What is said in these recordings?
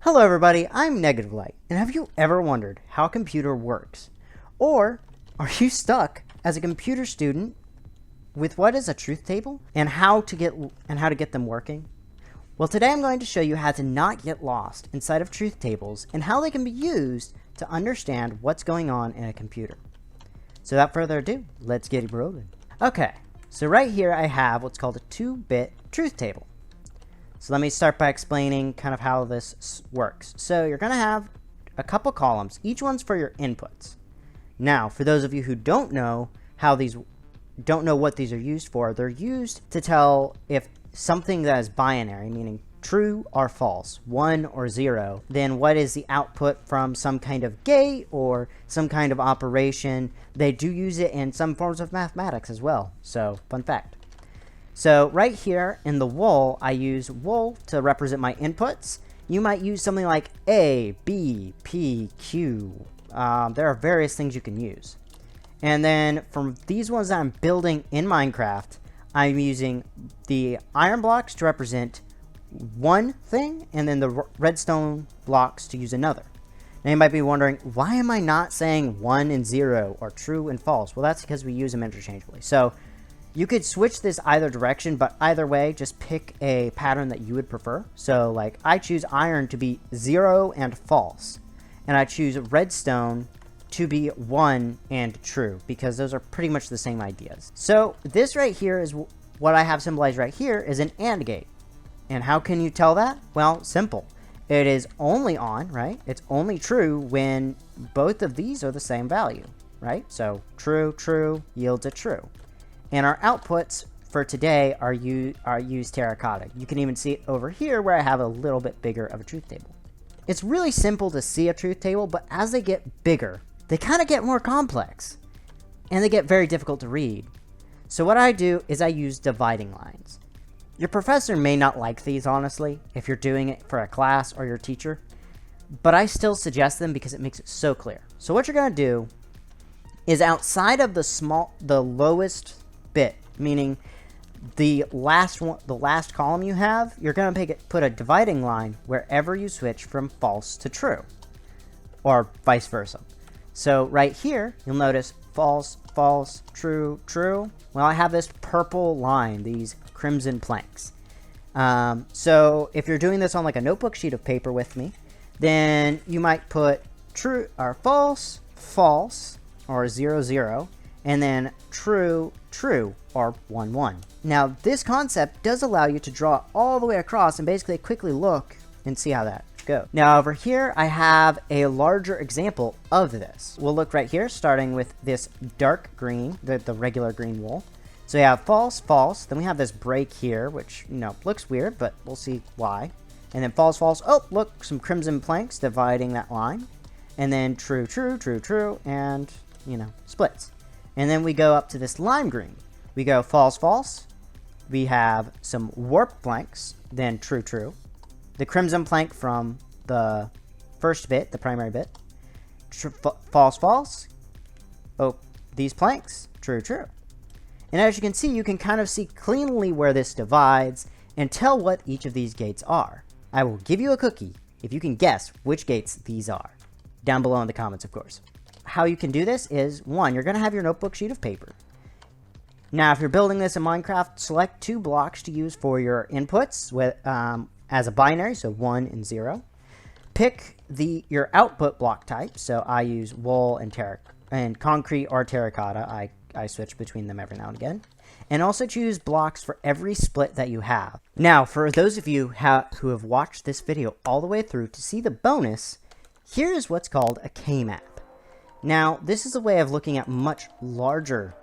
Hello everybody, I'm Negative Light, and have you ever wondered how a computer works? Or are you stuck as a computer student with what is a truth table and how to get them working? Well, today I'm going to show you how to not get lost inside of truth tables and how they can be used to understand what's going on in a computer. So without further ado, let's get it rolling. Okay, so right here I have what's called a 2-bit truth table. So let me start by explaining kind of how this works. So you're going to have a couple columns. Each one's for your inputs. Now, for those of you who don't know what these are used for, they're used to tell if something that is binary, meaning true or false, 1 or 0, then what is the output from some kind of gate or some kind of operation. They do use it in some forms of mathematics as well. So, fun fact. So right here in the wool, I use wool to represent my inputs. You might use something like A, B, P, Q. There are various things you can use. And then from these ones that I'm building in Minecraft, I'm using the iron blocks to represent one thing, and then the redstone blocks to use another. Now you might be wondering, why am I not saying 1 and 0 or true and false? Well, that's because we use them interchangeably. So you could switch this either direction, but either way, just pick a pattern that you would prefer. So like I choose iron to be 0 and false, and I choose redstone to be 1 and true, because those are pretty much the same ideas. So this right here is what I have symbolized right here is an AND gate. And how can you tell that? Well, simple. It is only on, right? It's only true when both of these are the same value, right? So true, true yields a true. And our outputs for today are used terracotta. You can even see it over here where I have a little bit bigger of a truth table. It's really simple to see a truth table, but as they get bigger, they kind of get more complex. And they get very difficult to read. So what I do is I use dividing lines. Your professor may not like these, honestly, if you're doing it for a class or your teacher. But I still suggest them because it makes it so clear. So what you're going to do is outside of the lowest bit, meaning the last column you have, you're going to put a dividing line wherever you switch from false to true, or vice versa. So right here, you'll notice false, false, true, true. Well, I have this purple line, these crimson planks. So if you're doing this on like a notebook sheet of paper with me, then you might put true or false, false, or 0, 0, and then true, true, or 1, 1. Now, this concept does allow you to draw all the way across and basically quickly look and see how that goes. Now, over here, I have a larger example of this. We'll look right here, starting with this dark green, the regular green wool. So we have false, false. Then we have this break here, which, looks weird, but we'll see why. And then false, false. Oh, look, some crimson planks dividing that line. And then true, true, true, true, and, splits. And then we go up to this lime green. We go false, false. We have some warp planks, then true, true. The crimson plank from the first bit, the primary bit. False, false. Oh, these planks, true, true. And as you can see, you can kind of see cleanly where this divides and tell what each of these gates are. I will give you a cookie if you can guess which gates these are. Down below in the comments, of course. How you can do this is, one, you're going to have your notebook sheet of paper. Now, if you're building this in Minecraft, select 2 blocks to use for your inputs as a binary, so 1 and 0. Pick your output block type, so I use wool and concrete or terracotta. I switch between them every now and again. And also choose blocks for every split that you have. Now, for those of you who have watched this video all the way through to see the bonus, here is what's called a K-map. Now, this is a way of looking at much larger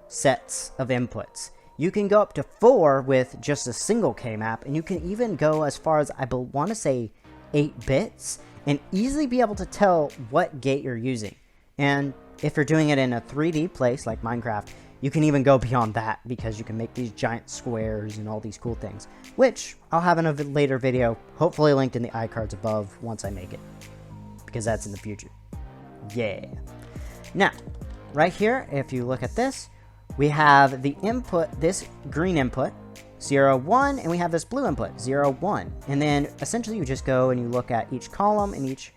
sets of inputs. You can go up to 4 with just a single K-map, and you can even go as far as, I want to say, 8 bits, and easily be able to tell what gate you're using. And if you're doing it in a 3D place like Minecraft, you can even go beyond that, because you can make these giant squares and all these cool things, which I'll have in a later video, hopefully linked in the iCards above once I make it, because that's in the future. Yeah. Now, right here, if you look at this, we have the input, this green input, 0, 1, and we have this blue input, 0, 1. And then essentially you just go and you look at each column and each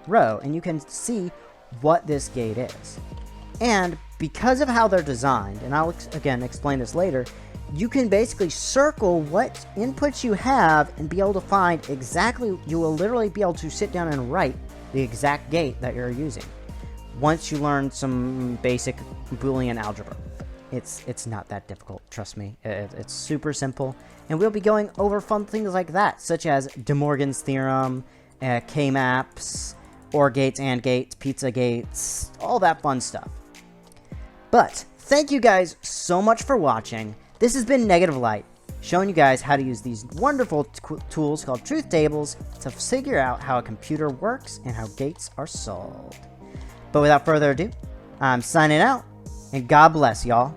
row, and you can see what this gate is. And because of how they're designed, and I'll again explain this later, you can basically circle what inputs you have and be able to find exactly, you will literally be able to sit down and write the exact gate that you're using once you learn some basic Boolean algebra. It's not that difficult, trust me. It's super simple, and we'll be going over fun things like that, such as De Morgan's theorem, K-maps, OR gates, AND gates, pizza gates, all that fun stuff. But thank you guys so much for watching. This has been Negative Light, showing you guys how to use these wonderful tools called truth tables to figure out how a computer works and how gates are solved. But without further ado, I'm signing out, and God bless y'all.